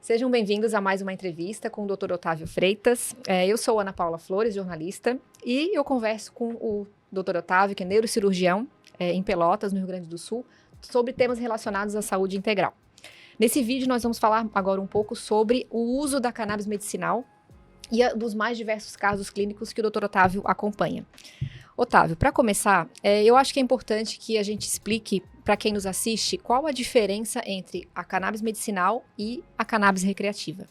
Sejam bem-vindos a mais uma entrevista com o Dr. Otávio Freitas. Eu sou Ana Paula Flores, jornalista, e eu converso com o Dr. Otávio, que é neurocirurgião em Pelotas, no Rio Grande do Sul, sobre temas relacionados à saúde integral. Nesse vídeo, nós vamos falar agora um pouco sobre o uso da cannabis medicinal e dos mais diversos casos clínicos que o Dr. Otávio acompanha. Otávio, para começar, eu acho que é importante que a gente explique para quem nos assiste qual a diferença entre a cannabis medicinal e a cannabis recreativa.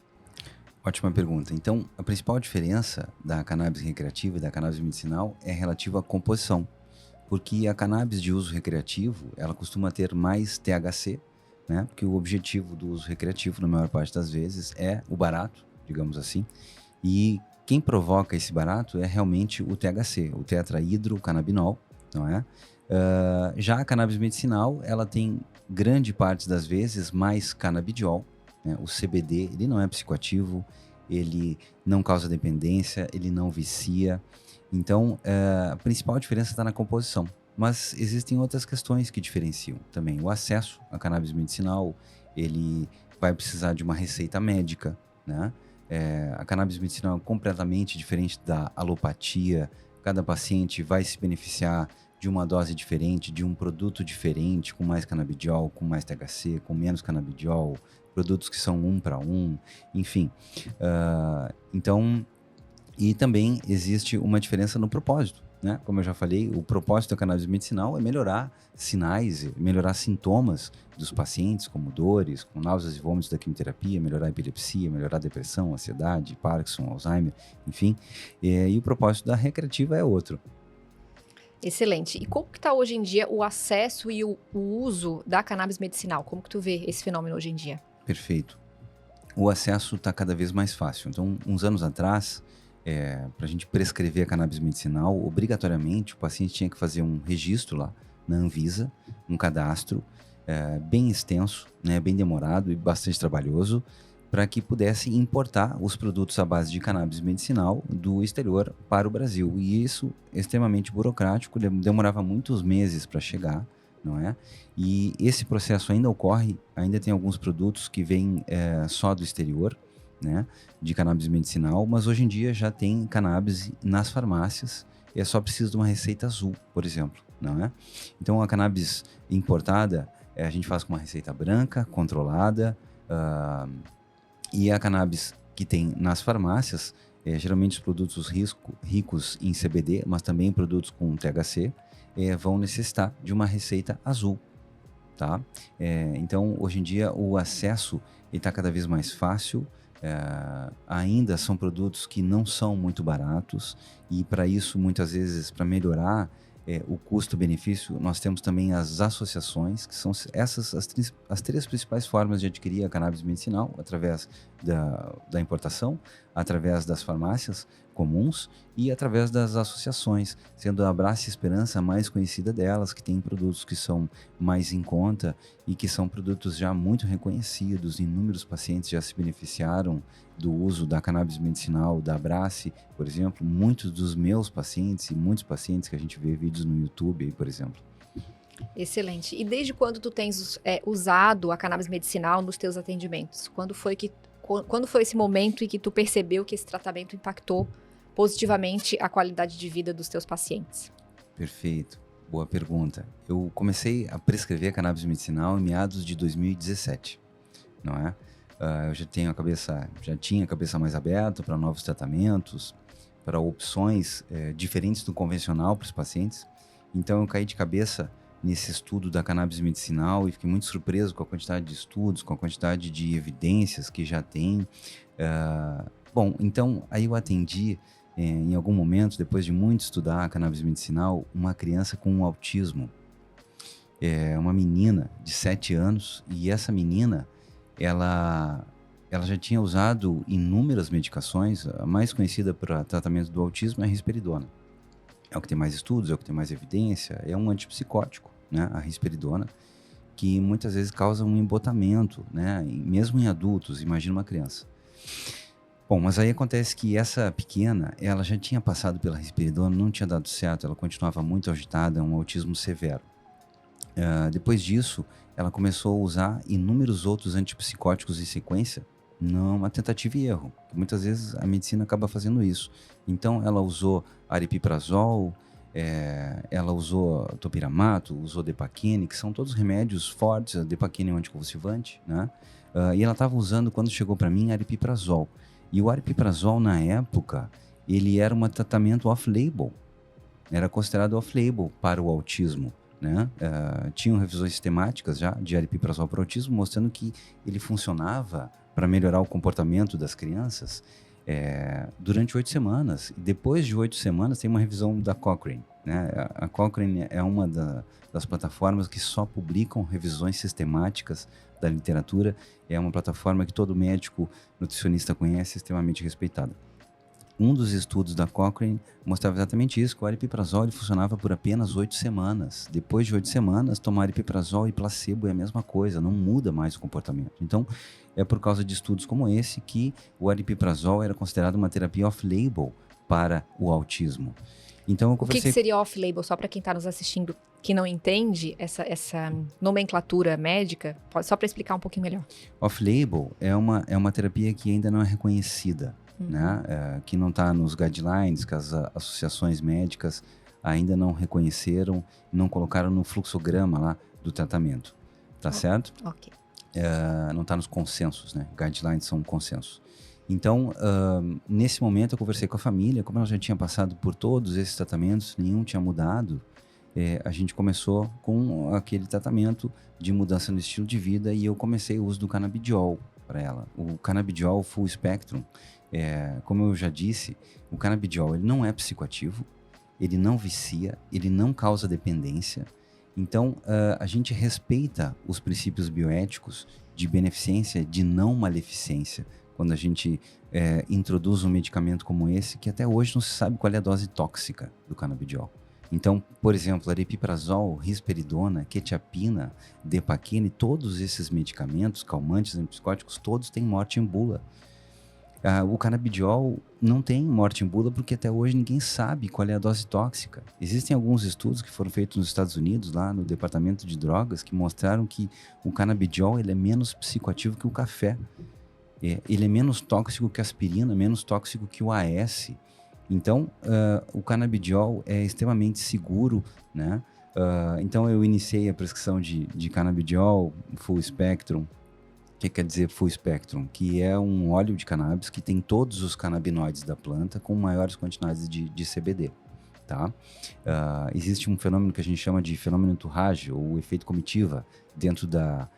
Ótima pergunta. Então, a principal diferença da cannabis recreativa e da cannabis medicinal é relativa à composição, porque a cannabis de uso recreativo, ela costuma ter mais THC, né? Porque o objetivo do uso recreativo, na maior parte das vezes, é o barato, digamos assim, e quem provoca esse barato é realmente o THC, o tetrahidrocannabinol, não é? Já a cannabis medicinal, ela tem grande parte das vezes mais canabidiol, né? O CBD, ele não é psicoativo, ele não causa dependência, ele não vicia. Então, a principal diferença está na composição. Mas existem outras questões que diferenciam também. O acesso à cannabis medicinal, ele vai precisar de uma receita médica, né? A cannabis medicinal é completamente diferente da alopatia. Cada paciente vai se beneficiar de uma dose diferente, de um produto diferente, com mais canabidiol, com mais THC, com menos canabidiol, produtos que são 1 para 1, enfim. Então, e também existe uma diferença no propósito, né? Como eu já falei, o propósito da cannabis medicinal é melhorar sinais, melhorar sintomas dos pacientes, como dores, com náuseas e vômitos da quimioterapia, melhorar a epilepsia, melhorar a depressão, ansiedade, Parkinson, Alzheimer, enfim. E o propósito da recreativa é outro. Excelente. E como que está hoje em dia o acesso e o uso da cannabis medicinal? Como que tu vê esse fenômeno hoje em dia? Perfeito. O acesso está cada vez mais fácil. Então, uns anos atrás, para a gente prescrever a cannabis medicinal, obrigatoriamente o paciente tinha que fazer um registro lá na Anvisa, um cadastro bem extenso, né, bem demorado e bastante trabalhoso, para que pudesse importar os produtos à base de cannabis medicinal do exterior para o Brasil. E isso extremamente burocrático, demorava muitos meses para chegar, não é? E esse processo ainda ocorre, ainda tem alguns produtos que vêm só do exterior, né, de cannabis medicinal, mas hoje em dia já tem cannabis nas farmácias e é só preciso de uma receita azul, por exemplo, não é? Então a cannabis importada a gente faz com uma receita branca, controlada, e a cannabis que tem nas farmácias, geralmente os produtos ricos em CBD, mas também produtos com THC, vão necessitar de uma receita azul, tá? Então hoje em dia o acesso está cada vez mais fácil. Ainda são produtos que não são muito baratos e para isso muitas vezes para melhorar o custo-benefício nós temos também as associações, que são essas as três principais formas de adquirir a cannabis medicinal, através da importação, através das farmácias comuns e através das associações, sendo a Abrace Esperança a mais conhecida delas, que tem produtos que são mais em conta e que são produtos já muito reconhecidos. Inúmeros pacientes já se beneficiaram do uso da cannabis medicinal da Abrace, por exemplo. Muitos dos meus pacientes e muitos pacientes que a gente vê vídeos no YouTube aí, por exemplo. Excelente. E desde quando tu tens usado a cannabis medicinal nos teus atendimentos? Quando foi esse momento em que tu percebeu que esse tratamento impactou positivamente a qualidade de vida dos teus pacientes? Perfeito. Boa pergunta. Eu comecei a prescrever cannabis medicinal em meados de 2017, não é? Eu já tinha a cabeça mais aberta para novos tratamentos, para opções diferentes do convencional para os pacientes. Então eu caí de cabeça nesse estudo da cannabis medicinal e fiquei muito surpreso com a quantidade de estudos, com a quantidade de evidências que já tem. Bom, então aí eu atendi em algum momento, depois de muito estudar a cannabis medicinal, uma criança com autismo. Uma menina de 7 anos, e essa menina, ela já tinha usado inúmeras medicações. A mais conhecida para tratamento do autismo é a risperidona. É o que tem mais estudos, é o que tem mais evidência, é um antipsicótico, né, a risperidona, que muitas vezes causa um embotamento, né, mesmo em adultos, imagina uma criança. Bom, mas aí acontece que essa pequena, ela já tinha passado pela risperidona, não tinha dado certo, ela continuava muito agitada, um autismo severo. Depois disso, ela começou a usar inúmeros outros antipsicóticos em sequência, Não, uma tentativa e erro. Muitas vezes a medicina acaba fazendo isso. Então, ela usou aripiprazol, ela usou topiramato, usou Depaquine, que são todos remédios fortes. A Depaquine é um anticonvulsivante, né? E ela estava usando, quando chegou para mim, aripiprazol. E o aripiprazol, na época, ele era um tratamento off-label. Era considerado off-label para o autismo, né? Tinham revisões sistemáticas já de aripiprazol para o autismo, mostrando que ele funcionava para melhorar o comportamento das crianças durante 8 semanas. E depois de 8 semanas tem uma revisão da Cochrane, né? A Cochrane é uma das plataformas que só publicam revisões sistemáticas da literatura. É uma plataforma que todo médico nutricionista conhece, extremamente respeitada. Um dos estudos da Cochrane mostrava exatamente isso, que o aripiprazol ele funcionava por apenas 8 semanas. Depois de 8 semanas, tomar aripiprazol e placebo é a mesma coisa, não muda mais o comportamento. Então, é por causa de estudos como esse que o aripiprazol era considerado uma terapia off-label para o autismo. Então, eu O conversei... que seria off-label? Só para quem está nos assistindo que não entende essa nomenclatura médica, só para explicar um pouquinho melhor. Off-label é uma terapia que ainda não é reconhecida. Né? Que não está nos guidelines, que as associações médicas ainda não reconheceram, não colocaram no fluxograma lá do tratamento, tá certo? Ok. Não está nos consensos, né? Guidelines são consensos. Então, nesse momento eu conversei com a família, como ela já tinha passado por todos esses tratamentos, nenhum tinha mudado, a gente começou com aquele tratamento de mudança no estilo de vida e eu comecei o uso do canabidiol para ela. O canabidiol full spectrum, como eu já disse, o canabidiol ele não é psicoativo, ele não vicia, ele não causa dependência. Então, a gente respeita os princípios bioéticos de beneficência, de não maleficência, quando a gente introduz um medicamento como esse, que até hoje não se sabe qual é a dose tóxica do canabidiol. Então, por exemplo, aripiprazol, risperidona, quetiapina, Depaquine, todos esses medicamentos, calmantes, antipsicóticos, todos têm morte em bula. O canabidiol não tem morte em bula porque até hoje ninguém sabe qual é a dose tóxica. Existem alguns estudos que foram feitos nos Estados Unidos, lá no Departamento de Drogas, que mostraram que o canabidiol ele é menos psicoativo que o café. Ele é menos tóxico que a aspirina, menos tóxico que o AS. Então, o canabidiol é extremamente seguro, né? Então, eu iniciei a prescrição de canabidiol full spectrum. O que quer dizer full spectrum? Que é um óleo de cannabis que tem todos os canabinoides da planta com maiores quantidades de CBD, tá? Existe um fenômeno que a gente chama de fenômeno entourage, ou efeito comitiva, dentro da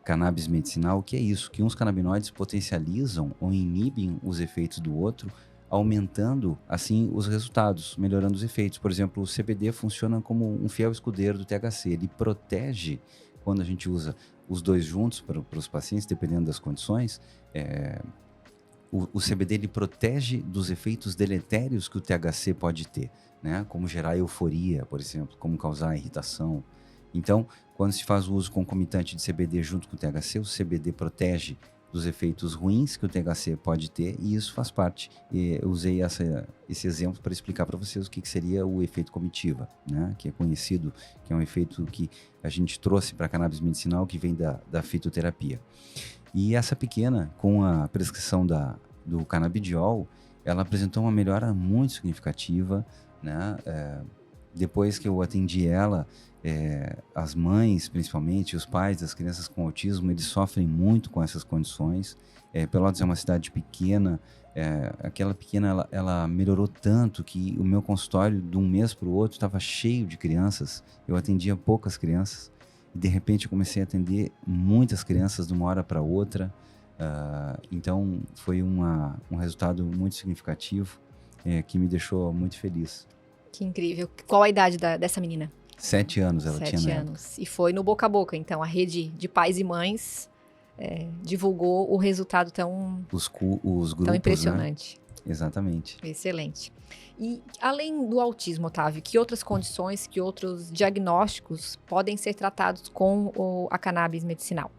cannabis medicinal, que é isso, que uns canabinoides potencializam ou inibem os efeitos do outro, aumentando, assim, os resultados, melhorando os efeitos. Por exemplo, o CBD funciona como um fiel escudeiro do THC. Ele protege, quando a gente usa os dois juntos para os pacientes, dependendo das condições, o CBD ele protege dos efeitos deletérios que o THC pode ter, né? Como gerar euforia, por exemplo, como causar irritação. Então, quando se faz o uso concomitante de CBD junto com o THC, o CBD protege dos efeitos ruins que o THC pode ter, e isso faz parte. Eu usei esse exemplo para explicar para vocês o que seria o efeito comitiva, né? Que é conhecido, que é um efeito que a gente trouxe para a cannabis medicinal, que vem da fitoterapia. E essa pequena, com a prescrição do canabidiol, ela apresentou uma melhora muito significativa, né? Depois que eu atendi ela, as mães, principalmente, os pais das crianças com autismo, eles sofrem muito com essas condições. Pelotas é uma cidade pequena, aquela pequena, ela melhorou tanto que o meu consultório, de um mês para o outro, estava cheio de crianças. Eu atendia poucas crianças e, de repente, eu comecei a atender muitas crianças de uma hora para outra. Então, foi um resultado muito significativo, que me deixou muito feliz. Que incrível. Qual a idade dessa menina? 7 anos ela tinha, 7 anos. E foi no boca a boca, então. A rede de pais e mães divulgou o resultado os grupos, tão impressionante. Né? Exatamente. Excelente. E além do autismo, Otávio, que outras condições, que outros diagnósticos podem ser tratados com a cannabis medicinal?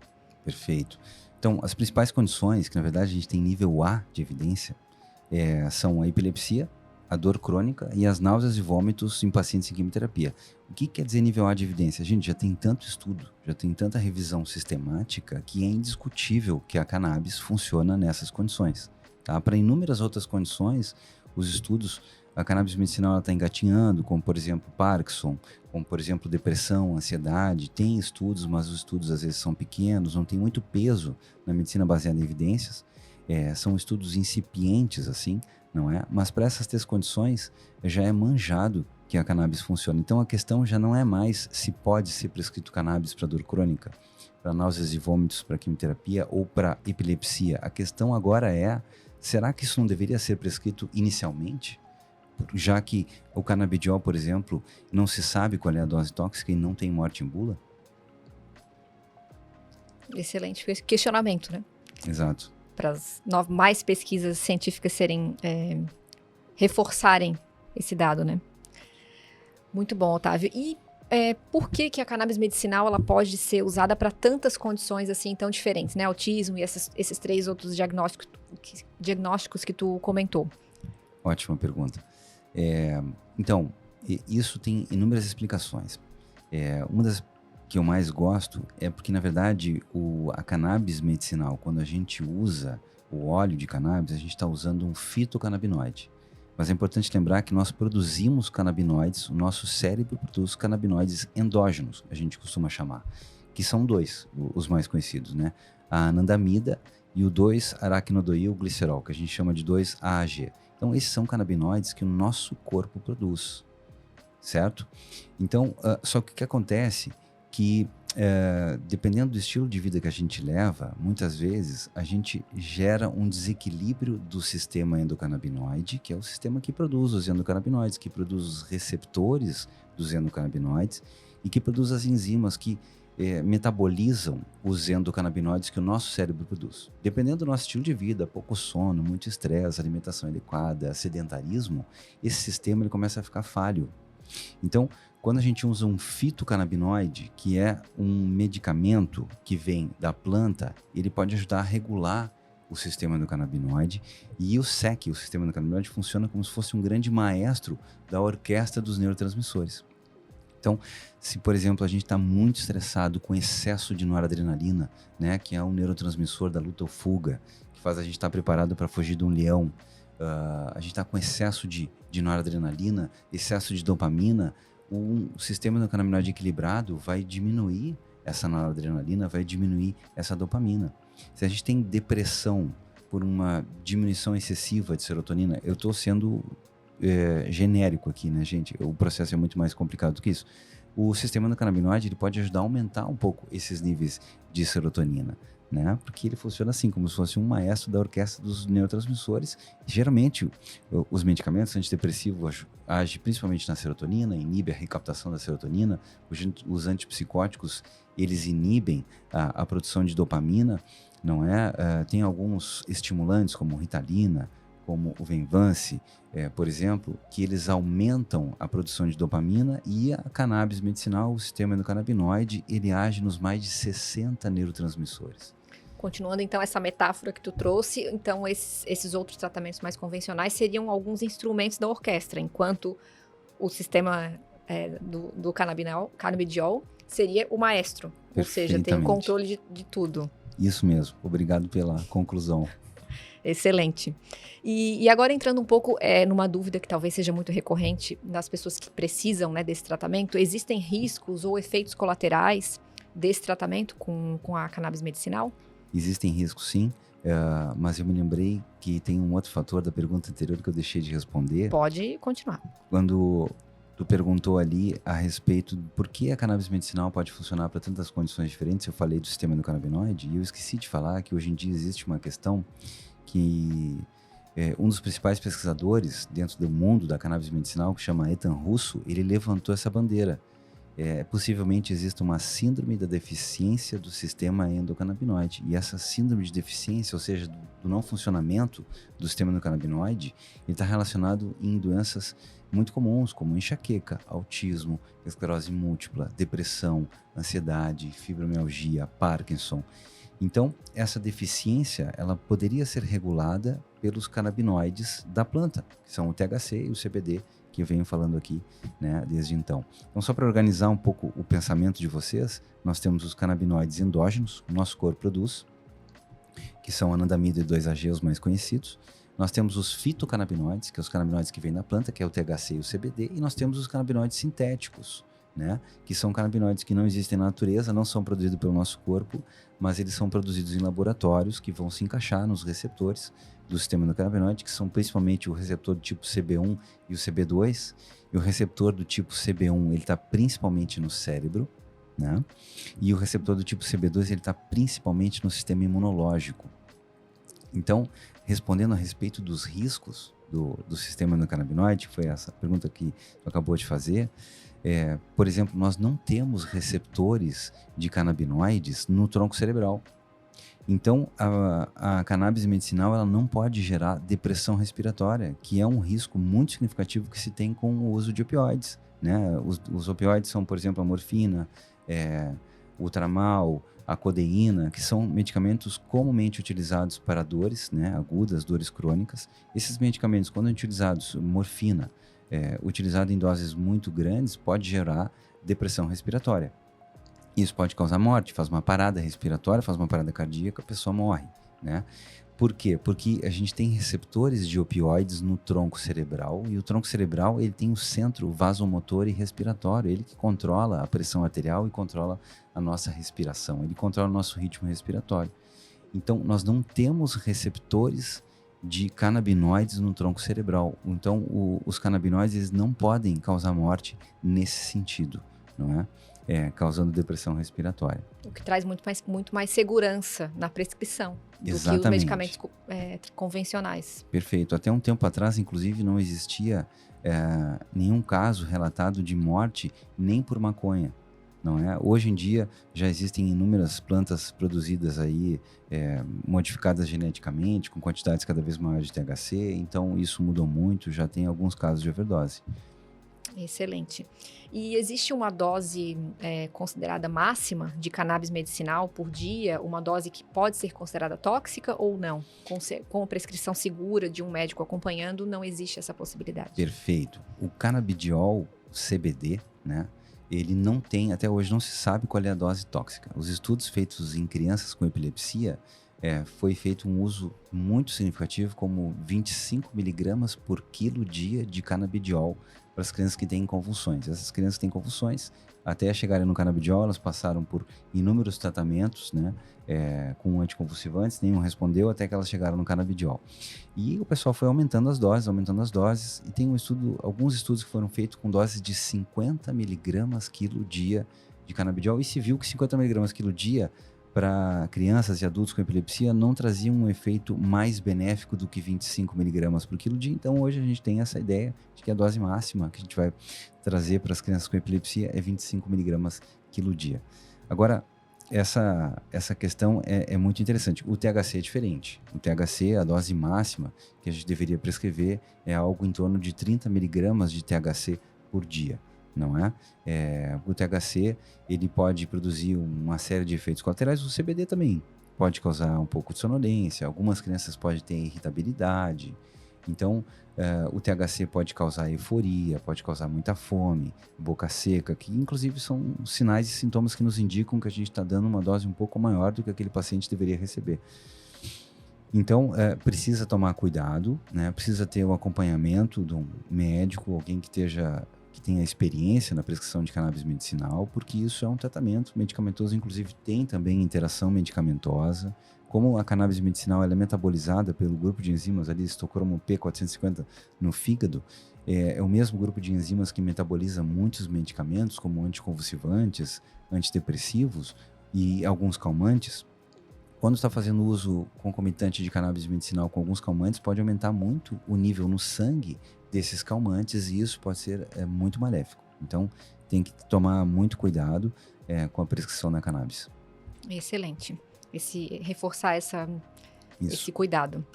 Perfeito. Então, as principais condições, que na verdade a gente tem nível A de evidência, são a epilepsia, a dor crônica e as náuseas e vômitos em pacientes em quimioterapia. O que quer dizer nível A de evidência? Gente, já tem tanto estudo, já tem tanta revisão sistemática que é indiscutível que a cannabis funciona nessas condições. Tá? Para inúmeras outras condições, os estudos, a cannabis medicinal está engatinhando, como por exemplo Parkinson, como por exemplo depressão, ansiedade. Tem estudos, mas os estudos às vezes são pequenos, não tem muito peso na medicina baseada em evidências. São estudos incipientes, assim, não é? Mas para essas três condições já é manjado que a cannabis funciona. Então a questão já não é mais se pode ser prescrito cannabis para dor crônica, para náuseas e vômitos, para quimioterapia ou para epilepsia. A questão agora é, será que isso não deveria ser prescrito inicialmente? Já que o canabidiol, por exemplo, não se sabe qual é a dose tóxica e não tem morte em bula? Excelente questionamento, né? Exato. Para as mais pesquisas científicas reforçarem esse dado, né? Muito bom, Otávio. E por que a cannabis medicinal ela pode ser usada para tantas condições assim tão diferentes, né? Autismo e esses três outros diagnósticos que tu comentou. Ótima pergunta. Então, isso tem inúmeras explicações. Uma das que eu mais gosto é porque, na verdade, a cannabis medicinal, quando a gente usa o óleo de cannabis, a gente está usando um fitocannabinoide. Mas é importante lembrar que nós produzimos canabinoides, o nosso cérebro produz canabinoides endógenos, a gente costuma chamar, que são dois, os mais conhecidos, né? A anandamida e o 2-aracnodoilglicerol, que a gente chama de 2-AAG. Então, esses são canabinoides que o nosso corpo produz, certo? Então, só que o que acontece que, dependendo do estilo de vida que a gente leva, muitas vezes a gente gera um desequilíbrio do sistema endocannabinoide, que é o sistema que produz os endocannabinoides, que produz os receptores dos endocannabinoides e que produz as enzimas que metabolizam os endocannabinoides que o nosso cérebro produz. Dependendo do nosso estilo de vida, pouco sono, muito estresse, alimentação adequada, sedentarismo, esse sistema ele começa a ficar falho. Então, quando a gente usa um fitocannabinoide, que é um medicamento que vem da planta, ele pode ajudar a regular o sistema endocannabinoide, e o SEC, o sistema endocannabinoide, funciona como se fosse um grande maestro da orquestra dos neurotransmissores. Então, se, por exemplo, a gente está muito estressado com excesso de noradrenalina, né, que é um neurotransmissor da luta ou fuga, que faz a gente estar preparado para fugir de um leão, a gente está com excesso de noradrenalina, excesso de dopamina, o sistema endocannabinoide equilibrado vai diminuir essa noradrenalina, vai diminuir essa dopamina. Se a gente tem depressão por uma diminuição excessiva de serotonina, eu estou sendo genérico aqui, né, gente? O processo é muito mais complicado do que isso. O sistema endocannabinoide ele pode ajudar a aumentar um pouco esses níveis de serotonina, né? Porque ele funciona assim, como se fosse um maestro da orquestra dos neurotransmissores. Geralmente, os medicamentos antidepressivos agem principalmente na serotonina, inibe a recaptação da serotonina. Os antipsicóticos, eles inibem a produção de dopamina, não é? Tem alguns estimulantes, como Ritalina, como o Venvance, por exemplo, que eles aumentam a produção de dopamina, e a cannabis medicinal, o sistema endocannabinoide, ele age nos mais de 60 neurotransmissores. Continuando então essa metáfora que tu trouxe, então esses outros tratamentos mais convencionais seriam alguns instrumentos da orquestra, enquanto o sistema do canabidiol seria o maestro, ou seja, tem o controle de tudo. Isso mesmo, obrigado pela conclusão. Excelente. E agora entrando um pouco numa dúvida que talvez seja muito recorrente das pessoas que precisam, né, desse tratamento, existem riscos ou efeitos colaterais desse tratamento com a cannabis medicinal? Existem riscos, sim, mas eu me lembrei que tem um outro fator da pergunta anterior que eu deixei de responder. Pode continuar. Quando tu perguntou ali a respeito de por que a cannabis medicinal pode funcionar para tantas condições diferentes, eu falei do sistema endocannabinoide, e eu esqueci de falar que hoje em dia existe uma questão que um dos principais pesquisadores dentro do mundo da cannabis medicinal, que chama Ethan Russo, ele levantou essa bandeira. Possivelmente existe uma síndrome da deficiência do sistema endocannabinoide. E essa síndrome de deficiência, ou seja, do não funcionamento do sistema endocannabinoide, ele está relacionado em doenças muito comuns, como enxaqueca, autismo, esclerose múltipla, depressão, ansiedade, fibromialgia, Parkinson. Então, essa deficiência, ela poderia ser regulada pelos canabinoides da planta, que são o THC e o CBD, que eu venho falando aqui, né, desde então. Então, só para organizar um pouco o pensamento de vocês, nós temos os canabinoides endógenos, que o nosso corpo produz, que são a anandamida e 2-AG, os mais conhecidos. Nós temos os fitocannabinoides, que são os canabinoides que vêm da planta, que é o THC e o CBD, e nós temos os canabinoides sintéticos, né, que são canabinoides que não existem na natureza, não são produzidos pelo nosso corpo, mas eles são produzidos em laboratórios que vão se encaixar nos receptores do sistema endocannabinoide, que são principalmente o receptor do tipo CB1 e o CB2. E o receptor do tipo CB1, ele está principalmente no cérebro, né? E o receptor do tipo CB2, ele está principalmente no sistema imunológico. Então, respondendo a respeito dos riscos do sistema endocannabinoide, que foi essa pergunta que tu acabou de fazer, por exemplo, nós não temos receptores de canabinoides no tronco cerebral. Então, a cannabis medicinal ela não pode gerar depressão respiratória, que é um risco muito significativo que se tem com o uso de opioides, né? Os opioides são, por exemplo, a morfina, o tramal, a codeína, que são medicamentos comumente utilizados para dores, né, agudas, dores crônicas. Esses medicamentos, quando utilizados, morfina, utilizado em doses muito grandes, pode gerar depressão respiratória. Isso pode causar morte, faz uma parada respiratória, faz uma parada cardíaca, a pessoa morre, né? Por quê? Porque a gente tem receptores de opioides no tronco cerebral, e o tronco cerebral ele tem um centro vasomotor e respiratório, ele que controla a pressão arterial e controla a nossa respiração, ele controla o nosso ritmo respiratório. Então, nós não temos receptores de canabinoides no tronco cerebral. Então, os canabinoides eles não podem causar morte nesse sentido, não é? Causando depressão respiratória. O que traz muito mais segurança na prescrição do Exatamente. que os medicamentos convencionais. Perfeito. Até um tempo atrás, inclusive, não existia nenhum caso relatado de morte nem por maconha, não é? Hoje em dia já existem inúmeras plantas produzidas aí, modificadas geneticamente, com quantidades cada vez maiores de THC, então isso mudou muito, já tem alguns casos de overdose. Excelente. E existe uma dose considerada máxima de cannabis medicinal por dia? Uma dose que pode ser considerada tóxica ou não? Com prescrição segura de um médico acompanhando, não existe essa possibilidade. Perfeito. O canabidiol CBD, né? Ele não tem, até hoje não se sabe qual é a dose tóxica. Os estudos feitos em crianças com epilepsia, foi feito um uso muito significativo, como 25 miligramas por quilo dia de canabidiol para as crianças que têm convulsões. Essas crianças que têm convulsões, até chegarem no canabidiol, elas passaram por inúmeros tratamentos, né, com anticonvulsivantes, nenhum respondeu, até que elas chegaram no canabidiol. E o pessoal foi aumentando as doses, e tem alguns estudos que foram feitos com doses de 50 miligramas quilo dia de canabidiol, e se viu que 50 miligramas quilo dia para crianças e adultos com epilepsia não trazia um efeito mais benéfico do que 25 miligramas por quilo dia. Então hoje a gente tem essa ideia de que a dose máxima que a gente vai trazer para as crianças com epilepsia é 25 miligramas quilo dia. Agora, essa questão é muito interessante. O THC é diferente. O THC, a dose máxima que a gente deveria prescrever é algo em torno de 30 miligramas de THC por dia. Não é? O THC ele pode produzir uma série de efeitos colaterais. O CBD também pode causar um pouco de sonolência. Algumas crianças podem ter irritabilidade. Então, o THC pode causar euforia, pode causar muita fome, boca seca, que inclusive são sinais e sintomas que nos indicam que a gente está dando uma dose um pouco maior do que aquele paciente deveria receber. Então, precisa tomar cuidado, né? Precisa ter o acompanhamento de um médico, alguém que tenha experiência na prescrição de cannabis medicinal, porque isso é um tratamento medicamentoso, inclusive tem também interação medicamentosa. Como a cannabis medicinal ela é metabolizada pelo grupo de enzimas ali, citocromo P450 no fígado, é o mesmo grupo de enzimas que metaboliza muitos medicamentos, como anticonvulsivantes, antidepressivos e alguns calmantes. Quando está fazendo uso concomitante de cannabis medicinal com alguns calmantes, pode aumentar muito o nível no sangue desses calmantes, e isso pode ser muito maléfico. Então, tem que tomar muito cuidado com a prescrição da cannabis. Excelente. Reforçar esse cuidado.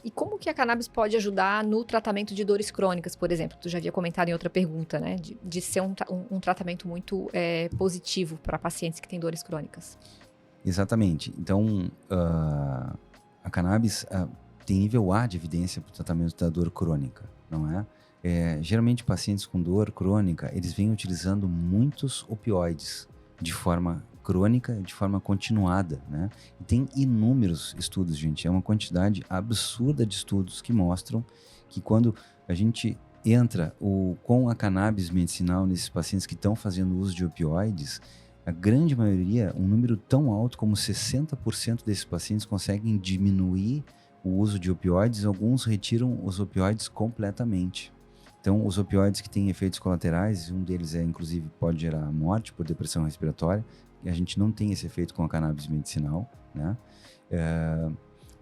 E como que a cannabis pode ajudar no tratamento de dores crônicas, por exemplo? Tu já havia comentado em outra pergunta, né? De ser um tratamento muito positivo para pacientes que têm dores crônicas. Exatamente. Então, a cannabis tem nível A de evidência para o tratamento da dor crônica, não é? Geralmente, pacientes com dor crônica, eles vêm utilizando muitos opioides de forma crônica, de forma continuada, né? E tem inúmeros estudos, gente. É uma quantidade absurda de estudos que mostram que quando a gente entra com a cannabis medicinal nesses pacientes que estão fazendo uso de opioides, a grande maioria, um número tão alto como 60% desses pacientes conseguem diminuir o uso de opioides, alguns retiram os opioides completamente. Então, os opioides que têm efeitos colaterais, um deles inclusive pode gerar morte por depressão respiratória, e a gente não tem esse efeito com a cannabis medicinal, né?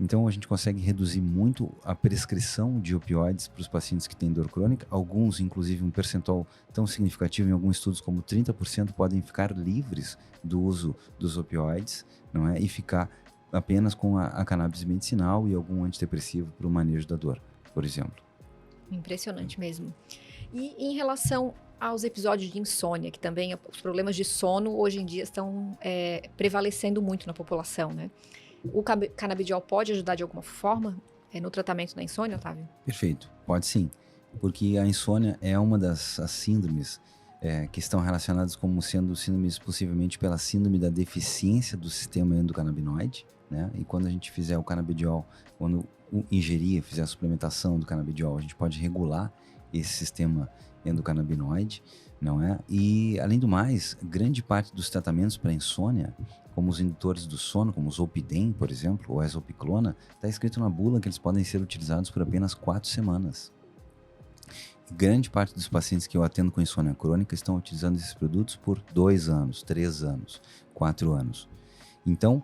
Então, a gente consegue reduzir muito a prescrição de opioides para os pacientes que têm dor crônica. Alguns, inclusive, um percentual tão significativo em alguns estudos como 30% podem ficar livres do uso dos opioides, não é? E ficar apenas com a cannabis medicinal e algum antidepressivo para o manejo da dor, por exemplo. Impressionante mesmo. E em relação aos episódios de insônia, que também os problemas de sono hoje em dia estão prevalecendo muito na população, né? O canabidiol pode ajudar de alguma forma no tratamento da insônia, Otávio? Perfeito, pode sim, porque a insônia é uma das síndromes que estão relacionadas como sendo síndromes possivelmente pela síndrome da deficiência do sistema endocannabinoide, né? E quando a gente fizer o canabidiol, quando ingerir, fizer a suplementação do canabidiol, a gente pode regular esse sistema endocannabinoide, não é? E, além do mais, grande parte dos tratamentos para insônia, como os indutores do sono, como o Zolpidem, por exemplo, ou a Zolpiclona, está escrito na bula que eles podem ser utilizados por apenas 4 semanas. E grande parte dos pacientes que eu atendo com insônia crônica estão utilizando esses produtos por 2 anos, 3 anos, 4 anos. Então,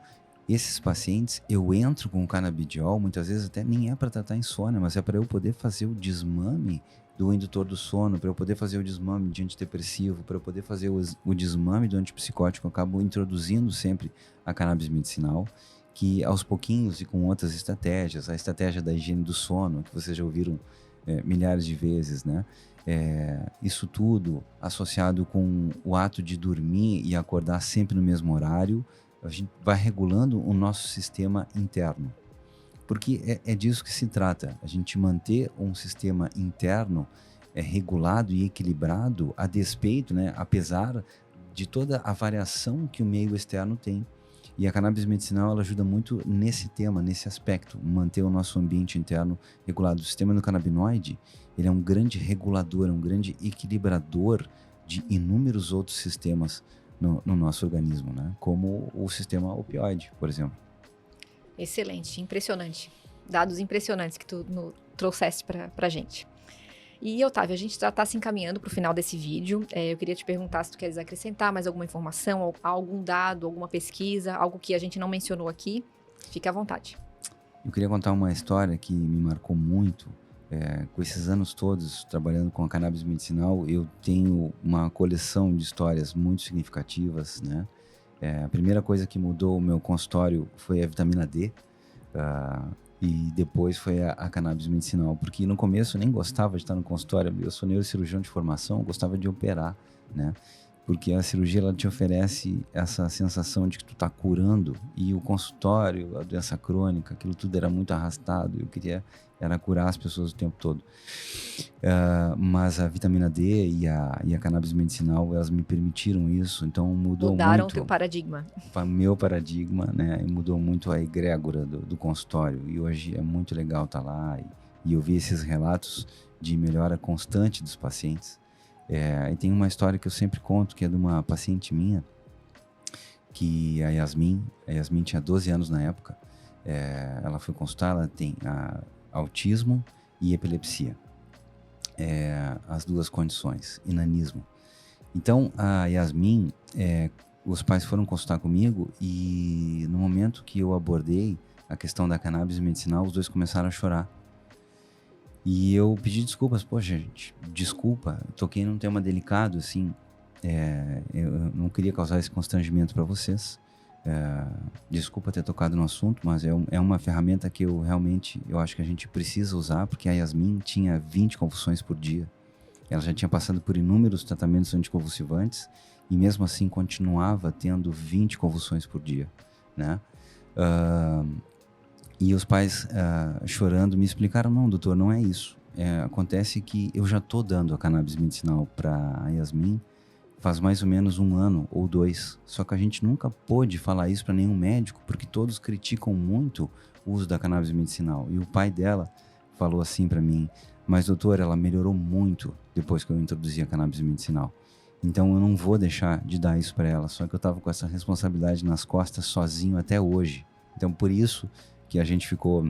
esses pacientes, eu entro com o canabidiol, muitas vezes até nem é para tratar insônia, mas é para eu poder fazer o desmame do indutor do sono, para eu poder fazer o desmame de antidepressivo, para eu poder fazer o desmame do antipsicótico. Eu acabo introduzindo sempre a cannabis medicinal, que aos pouquinhos e com outras estratégias, a estratégia da higiene do sono, que vocês já ouviram milhares de vezes, né? Isso tudo associado com o ato de dormir e acordar sempre no mesmo horário, a gente vai regulando o nosso sistema interno. Porque é disso que se trata, a gente manter um sistema interno regulado e equilibrado a despeito, né, apesar de toda a variação que o meio externo tem. E a cannabis medicinal ela ajuda muito nesse tema, nesse aspecto, manter o nosso ambiente interno regulado. O sistema endocannabinoide, ele é um grande regulador, é um grande equilibrador de inúmeros outros sistemas no nosso organismo, né? Como o sistema opioide, por exemplo. Excelente, impressionante. Dados impressionantes que tu trouxeste pra gente. E, Otávio, a gente já está se encaminhando para o final desse vídeo. Eu queria te perguntar se tu queres acrescentar mais alguma informação, algum dado, alguma pesquisa, algo que a gente não mencionou aqui. Fique à vontade. Eu queria contar uma história que me marcou muito. Com esses anos todos trabalhando com a cannabis medicinal, eu tenho uma coleção de histórias muito significativas, né? A primeira coisa que mudou o meu consultório foi a vitamina D, e depois foi a cannabis medicinal, porque no começo eu nem gostava de estar no consultório. Eu sou neurocirurgião de formação, eu gostava de operar, né? Porque a cirurgia ela te oferece essa sensação de que tu tá curando, e o consultório, a doença crônica, aquilo tudo era muito arrastado. Eu queria curar as pessoas o tempo todo. Mas a vitamina D e a cannabis medicinal, elas me permitiram isso, então mudou Mudaram muito. o teu paradigma. O meu paradigma, né? E mudou muito a egrégora do consultório. E hoje é muito legal estar lá e ouvir esses relatos de melhora constante dos pacientes. E tem uma história que eu sempre conto, que é de uma paciente minha, que a Yasmin tinha 12 anos na época. Ela foi consultar, ela tem autismo e epilepsia. As duas condições, e nanismo. Então, a Yasmin, os pais foram consultar comigo, e no momento que eu abordei a questão da cannabis medicinal, os dois começaram a chorar. E eu pedi desculpas. Poxa, gente, desculpa, toquei num tema delicado, assim, eu não queria causar esse constrangimento para vocês. Desculpa ter tocado no assunto, mas é uma ferramenta que eu acho que a gente precisa usar, porque a Yasmin tinha 20 convulsões por dia. Ela já tinha passado por inúmeros tratamentos anticonvulsivantes e mesmo assim continuava tendo 20 convulsões por dia, né? E os pais, chorando, me explicaram, não, doutor, não é isso. Acontece que eu já tô dando a cannabis medicinal para a Yasmin faz mais ou menos 1 ano ou 2. Só que a gente nunca pôde falar isso para nenhum médico, porque todos criticam muito o uso da cannabis medicinal. E o pai dela falou assim para mim, mas doutor, ela melhorou muito depois que eu introduzi a cannabis medicinal. Então eu não vou deixar de dar isso para ela, só que eu tava com essa responsabilidade nas costas sozinho até hoje. Então por isso que a gente ficou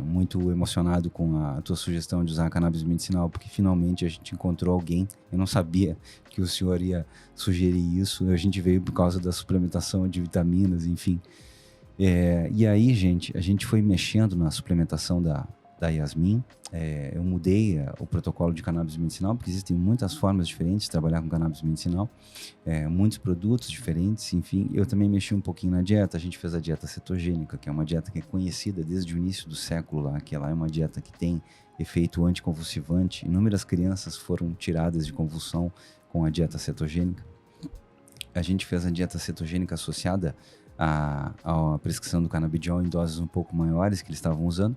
muito emocionado com a tua sugestão de usar a cannabis medicinal, porque finalmente a gente encontrou alguém. Eu não sabia que o senhor ia sugerir isso, a gente veio por causa da suplementação de vitaminas, enfim. E aí, gente, a gente foi mexendo na suplementação da Yasmin. Eu mudei o protocolo de cannabis medicinal, porque existem muitas formas diferentes de trabalhar com cannabis medicinal, muitos produtos diferentes, enfim. Eu também mexi um pouquinho na dieta. A gente fez a dieta cetogênica, que é uma dieta que é conhecida desde o início do século lá, que ela é uma dieta que tem efeito anticonvulsivante. Inúmeras crianças foram tiradas de convulsão com a dieta cetogênica. A gente fez a dieta cetogênica associada à prescrição do canabidiol em doses um pouco maiores que eles estavam usando.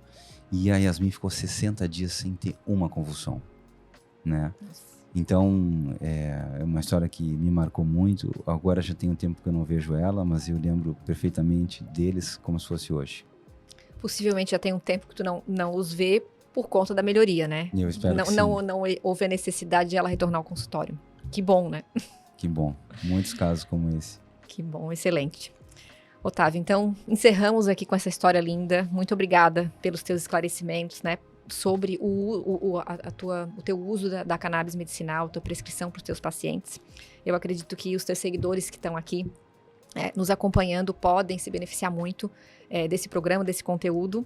E a Yasmin ficou 60 dias sem ter uma convulsão, né? Então, é uma história que me marcou muito. Agora já tem um tempo que eu não vejo ela, mas eu lembro perfeitamente deles como se fosse hoje. Possivelmente já tem um tempo que tu não os vê por conta da melhoria, né? Eu espero que sim. Não houve a necessidade de ela retornar ao consultório. Que bom, né? Que bom. Muitos casos como esse. Que bom, excelente. Otávio, então encerramos aqui com essa história linda. Muito obrigada pelos teus esclarecimentos, né, sobre o teu uso da cannabis medicinal, tua prescrição para os teus pacientes. Eu acredito que os teus seguidores que estão aqui nos acompanhando podem se beneficiar muito desse programa, desse conteúdo,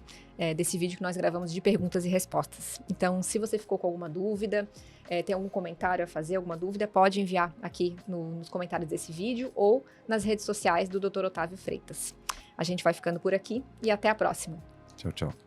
desse vídeo que nós gravamos de perguntas e respostas. Então, se você ficou com alguma dúvida, tem algum comentário a fazer, alguma dúvida, pode enviar aqui nos comentários desse vídeo ou nas redes sociais do Dr. Otávio Freitas. A gente vai ficando por aqui e até a próxima. Tchau, tchau.